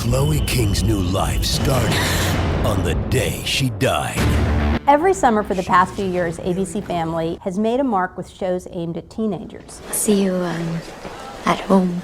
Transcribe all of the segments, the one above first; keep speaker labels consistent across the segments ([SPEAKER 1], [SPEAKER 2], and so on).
[SPEAKER 1] Chloe King's new life started on the day she died.
[SPEAKER 2] Every summer for the past few years, ABC Family has made a mark with shows aimed at teenagers.
[SPEAKER 3] See you at home.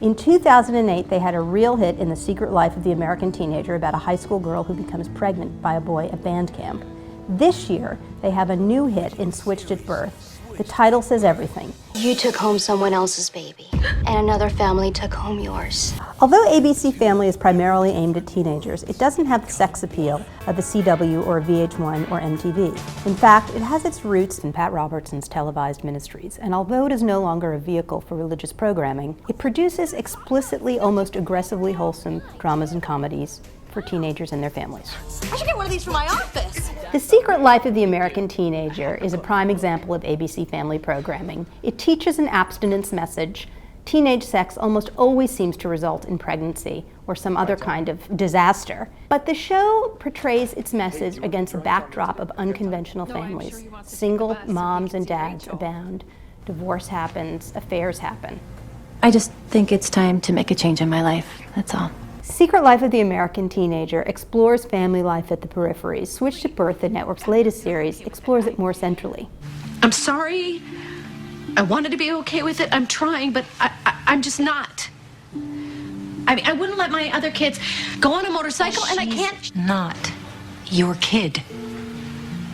[SPEAKER 2] In 2008, they had a real hit in The Secret Life of the American Teenager about a high school girl who becomes pregnant by a boy at band camp. This year, they have a new hit in Switched at Birth. The title says everything.
[SPEAKER 3] You took home someone else's baby, and another family took home yours.
[SPEAKER 2] Although ABC Family is primarily aimed at teenagers, it doesn't have the sex appeal of a CW or a VH1 or MTV. In fact, it has its roots in Pat Robertson's televised ministries, and although it is no longer a vehicle for religious programming, it produces explicitly, almost aggressively wholesome dramas and comedies for teenagers and their families.
[SPEAKER 4] I should get one of these for my office.
[SPEAKER 2] The Secret Life of the American Teenager is a prime example of ABC Family programming. It teaches an abstinence message. Teenage sex almost always seems to result in pregnancy or some other kind of disaster. But the show portrays its message against a backdrop of unconventional families. Single moms and dads abound. Divorce happens, affairs happen.
[SPEAKER 5] I just think it's time to make a change in my life, that's all.
[SPEAKER 2] Secret Life of the American Teenager explores family life at the peripheries. Switched at Birth, the network's latest series, explores it more centrally.
[SPEAKER 6] I'm sorry. I wanted to be okay with it. I'm trying, but I'm just not. I mean, I wouldn't let my other kids go on a motorcycle, and I can't.
[SPEAKER 5] Not your kid.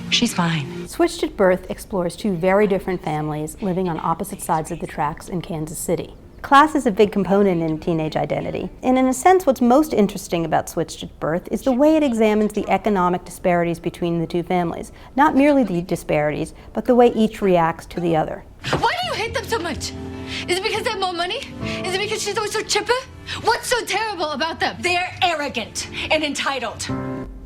[SPEAKER 5] She's mine.
[SPEAKER 2] Switched at Birth explores two very different families living on opposite sides of the tracks in Kansas City. Class is a big component in teenage identity, and in a sense what's most interesting about Switched at Birth is the way it examines the economic disparities between the two families. Not merely the disparities, but the way each reacts to the other.
[SPEAKER 6] Why do you hate them so much? Is it because they have more money? Is it because she's always so chipper? What's so terrible about them? They're arrogant and entitled.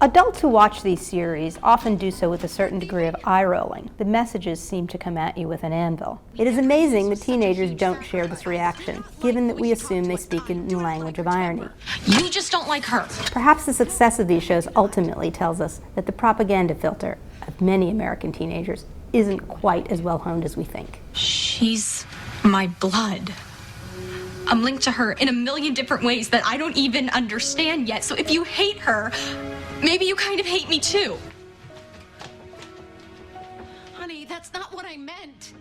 [SPEAKER 2] Adults who watch these series often do so with a certain degree of eye-rolling. The messages seem to come at you with an anvil. It is amazing that teenagers don't share this reaction, given that we assume they speak in the language of irony.
[SPEAKER 6] You just don't like her.
[SPEAKER 2] Perhaps the success of these shows ultimately tells us that the propaganda filter of many American teenagers isn't quite as well honed as we think.
[SPEAKER 6] She's my blood. I'm linked to her in a million different ways that I don't even understand yet. So if you hate her, maybe you kind of hate me too. Honey, that's not what I meant.